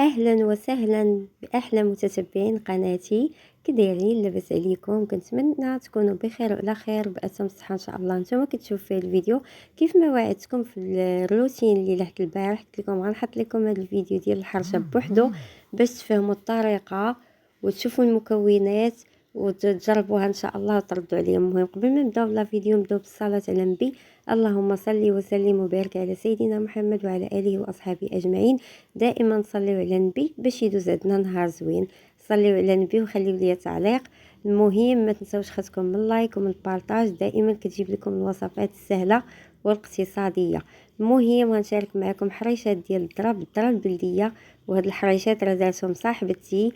اهلا وسهلا باحلى متتبعين قناتي. كدايرين؟ لاباس عليكم؟ كنتمنى تكونوا بخير وعلى خير بأتم الصحه ان شاء الله. نتوما كتشوفوا في الفيديو كيف ما وعدتكم في الروتين اللي لحد البارح، قلت لكم غنحط لكم هذا الفيديو ديال الحرشه بوحدو باش تفهموا الطريقه وتشوفوا المكونات وتجربوها ان شاء الله وتردوا عليهم. المهم قبل ما نبداو لا فيديو نبداو بالصلاه على النبي. اللهم صل وسلم وبارك على سيدنا محمد وعلى اله واصحابه اجمعين. دائما صليوا على النبي باش يدوز عندنا نهار زوين. صليوا على النبي وخليوا لي تعليق. المهم ما تنساوش خاصكم من اللايك ومن البارطاج، دائما كتجيب لكم الوصفات السهله والاقتصاديه. المهم غنشارك معكم حريشات ديال الذره البلديه، وهاد الحريشات راه دارتهم صاحبتي،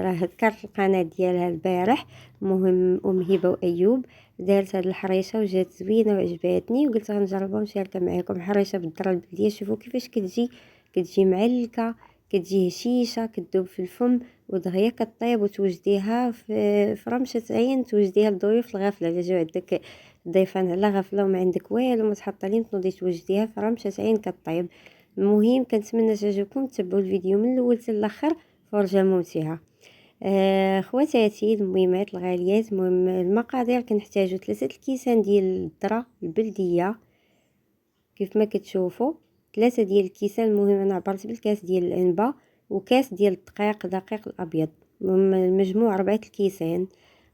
راه ذكرت القناه ديالها البارح. المهم ام هبه وايوب دارت هاد الحريشه وجات زوينه وعجباتني، وقلت غنجربها ونشاركها معكم. حريشه بالذره البلديه، شوفوا كيفاش كتجي معلكه، كتجي هشيشه، كتذوب في الفم ودغيا كطيب وتوجديها في رمشه عين، توجديها للضيوف الغافله. الا جاو عندك ضيفان على غفله وما عندك والو ما تحط عليهم، تنوضي توجديها في رمشه عين كطيب. المهم كنتمنى تعجبكم، تتبعوا الفيديو من الاول حتى الاخر، فرجه ممتعه. خواتاتي المهمات الغاليات، المهم المقادير: كنحتاجو 3 الكيسان ديال الذره البلديه كيف ما كتشوفوا، 3 ديال الكيسان. المهم انا عبرت بالكاس ديال العنبه وكاس ديال الدقيق دقيق الابيض، المهم المجموع 4 الكيسان.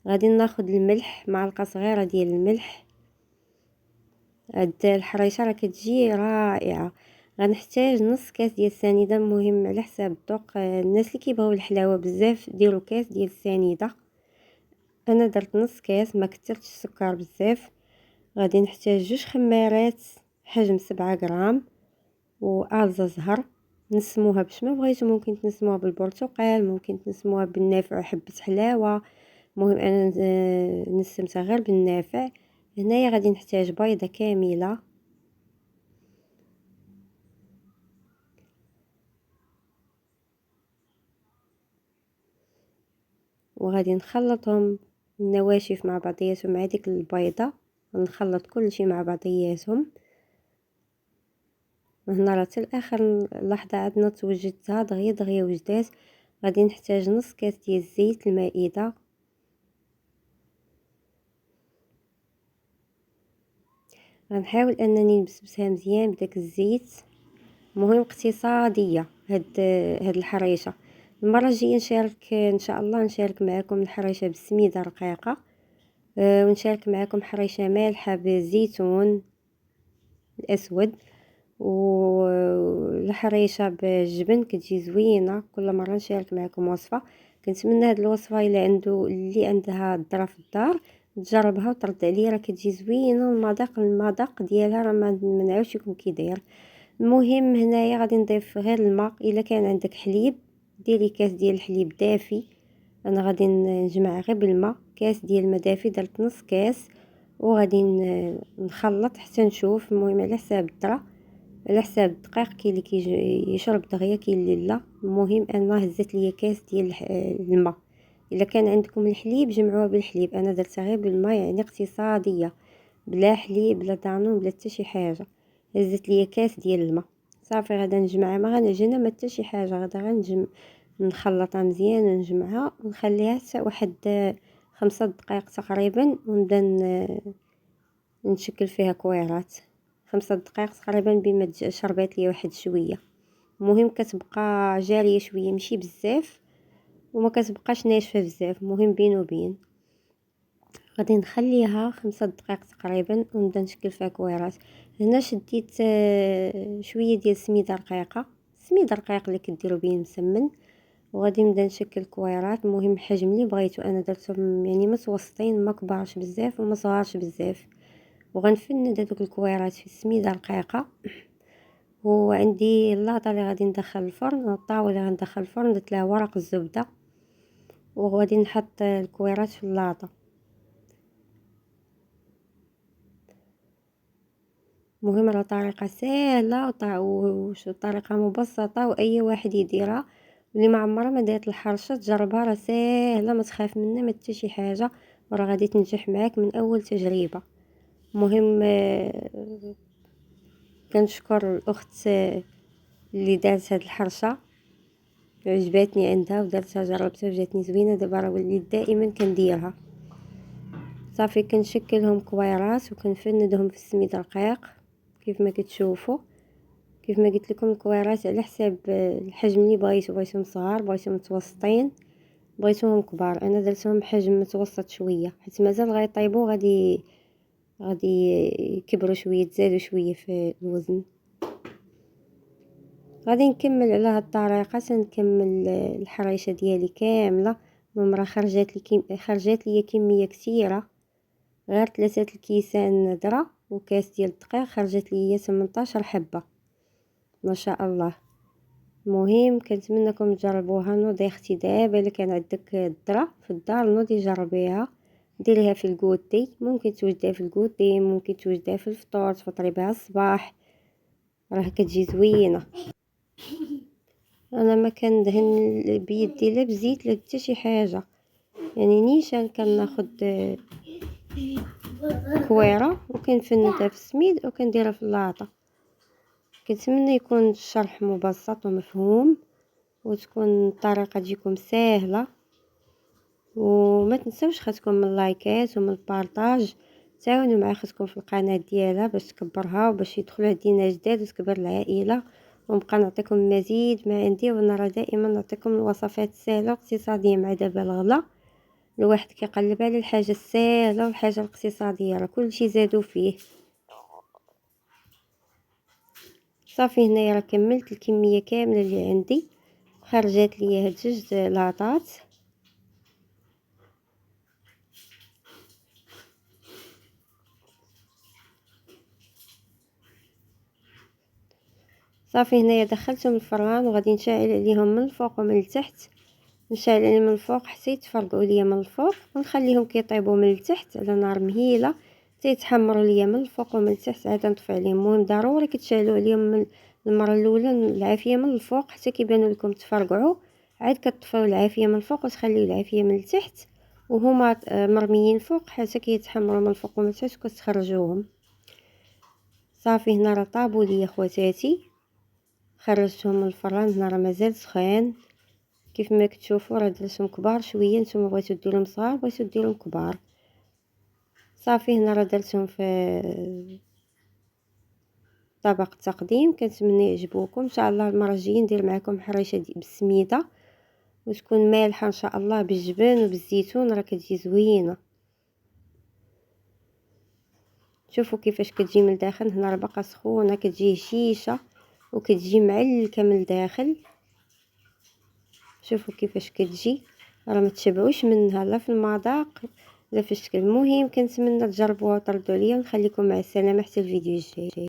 غادي ناخذ الملح، معلقه صغيره ديال الملح. هاد الحريشه راه كتجي رائعه. غنحتاج نص كاس ديال السنيده، المهم على حساب الذوق. الناس اللي كيبغيو الحلاوه بزاف ديروا كاس ديال السنيده، انا درت نص كاس، ما كثرتش السكر بزاف. غادي نحتاج 2 خمارات حجم 7 غرام وآلزة زهر. نسموها باش ما بغيتو، ممكن تنسموها بالبرتقال، ممكن تنسموها بالنافع وحبة حلاوه. المهم انا نسمتها غير بالنافع. هنايا غادي نحتاج بيضه كامله، وغادي نخلطهم النواشف مع بعضياتهم مع ديك البيضه. نخلط كل شيء مع بعضياتهم. هنا راه حتى لاخر لحظه عندنا توجدتها دغيا وجدات. غادي نحتاج نص كاس ديال الزيت المائده. غنحاول انني نبسبسها مزيان بداك الزيت. مهم اقتصاديه هاد الحريشه. المره الجايه نشارك ان شاء الله، نشارك معكم الحريشه بالسميده رقيقه، ونشارك معكم حريشه مالحه بالزيتون الاسود، والحريشه بالجبن كتجي زوينه. كل مره نشارك معكم وصفه. كنتمنى هاد الوصفه اللي عندها الذره في الدار تجربها وترد عليا، راه كتجي زوينه. المذاق ديالها راه ما نعاودش لكم كي داير. المهم هنايا غادي نضيف غير الماء. الا كان عندك حليب ديري كاس ديال الحليب دافي. انا غادي نجمع غير بالماء. كاس ديال الماء دافي، درت نص كاس، وغادي نخلط حتى نشوف. المهم على حساب الذره، على حساب الدقيق، كاين اللي يشرب دغيا، كاين اللي لا. المهم انا هزت ليا كاس ديال الماء. الا كان عندكم الحليب جمعوها بالحليب، انا درتها غير بالماء، يعني اقتصاديه، بلا حليب بلا دانون بلا حتى شي حاجه. هزت ليا كاس ديال الماء صافي. غادا نجمعها، ما غنعجنها ما حتى شي حاجه، غادا نخلطها مزيان ونجمعها ونخليها حتى واحد 5 دقائق تقريبا، ونبدا نشكل فيها كويرات. 5 دقائق تقريبا بما شربات لي واحد شويه. المهم كتبقى جاريه شويه ماشي بزاف، وما كتبقاش ناشفه بزاف، المهم بين وبين. غادي نخليها 5 دقائق تقريبا ونبدا نشكل فيها كويرات. هنا شديت شويه ديال السميده رقيقه، السميده الرقيق اللي كديروا به مسمن، وغادي نبدا نشكل كويرات. المهم الحجم اللي بغيتو، انا درتهم يعني متوسطين، ما كبارش بزاف وما صغارش بزاف. وغنفند هذوك الكويرات في السميده رقيقه. وعندي اللاطه اللي غادي ندخل الفرن، الطاوله اللي غندخل الفرن درت لها ورق الزبده، وغادي نحط الكويرات في اللاطه. مهم راه طريقه سهله طريقه مبسطه واي واحد يديرها. واللي ما عمرها ما دارت الحرشه تجربها، راه ساهله، ما تخاف منها ما حتى شي حاجه، وراه غادي تنجح معاك من اول تجربه. مهم كنشكر الاخت اللي دارت هاد الحرشه عجباتني عندها ودرتها جربتها وجاتني زوينه. دابا راه وليت دائما كنديرها. صافي كنشكلهم كويرات وكنفندهم في السميد رقيق كيف ما كتشوفوا. كيف ما قلت لكم الكويرات على حساب الحجم اللي بغيتهم صغار، بغيتهم متوسطين، بغيتوهم كبار. انا درتهم بحجم متوسط شويه حيت مازال غيطيبوا، غادي يكبروا شويه، تزادوا شويه في الوزن. غادي نكمل على هاد الطريقه، سنكمل الحريشه ديالي كامله. المرة خرجت لي كميه كثيره، غير 3 الكيسان ذره وكاس ديال الدقيق خرجت لي 18 حبه ما شاء الله. مهم كنتمنىكم تجربوها. نوضي اختي دابا الا كان عندك الذره في الدار نوضي جربيها، ديريها في الكوتي. ممكن توجديها في الكوتي، ممكن توجديها في الفطور تفطري بها الصباح، راه كتجي زوينه. انا ما كندهن بيدي لا بزيت لا حتى شي حاجه، يعني نيشان كناخد كويره وكنفندها في السميد وكنديرها في اللاطه. كنتمنى يكون الشرح مبسط ومفهوم وتكون الطريقه تجيكم سهله. وما تنسوش خاصكم من اللايكات ومن البارطاج، تعاونوا مع اختكم في القناه ديالها باش تكبرها وباش يدخلوا عندنا جداد وتكبر العائله. ونبقى نعطيكم مزيد ما عندي، ونرى دائما نعطيكم الوصفات السهله والاقتصاديه. مع دابا الغلا الواحد كيقلب على الحاجه السهله والحاجه الاقتصاديه، راه كلشي زادوا فيه. صافي هنايا راه كملت الكميه كامله اللي عندي، خرجت لي هاد 2 لاطات. صافي هنايا دخلتهم الفران وغادي نشعل عليهم من الفوق ومن التحت. نشعل عليهم من الفوق حتى يتفرقوا ليا من الفوق، ونخليهم كيطيبوا من التحت على نار مهيله حتى يتحمروا ليا من الفوق ومن التحت. عاد نطفي عليهم. المهم ضروري كتشعلوا عليهم من المره الاولى العافيه من الفوق حتى كيبانوا لكم تفرقعوا. عاد كتطفيو العافيه من الفوق وتخليو العافيه من التحت وهما مرميين فوق حتى كيتحمروا من الفوق ومن التحت وكتخرجوهم. صافي هنا راه طابوا ليا خواتاتي، خرجتهم من الفران. هنا راه مازال سخان كيف ما كتشوفوا، راه درتهم كبار شويه. نتوما بغيتو ديروهم صغار، بغيتو ديروهم كبار. صافي هنا راه درتهم في طبق التقديم. كنتمنى يعجبوكم. ان شاء الله المره الجايه ندير معكم حريشه بالسميده وتكون مالحه ان شاء الله بالجبن وبالزيتون، راه كتجي زوينه. شوفوا كيفاش كتجي من الداخل. هنا راه باقا سخونه، كتجي هشيشه وكتجي معلكه من الداخل. شوفوا كيفاش كتجي، راه ما تشبعوش منها لا في المذاق لا في الشكل. المهم كنتمنى تجربوها وتردوا عليا، ونخليكم مع السلامه حتى الفيديو الجاي.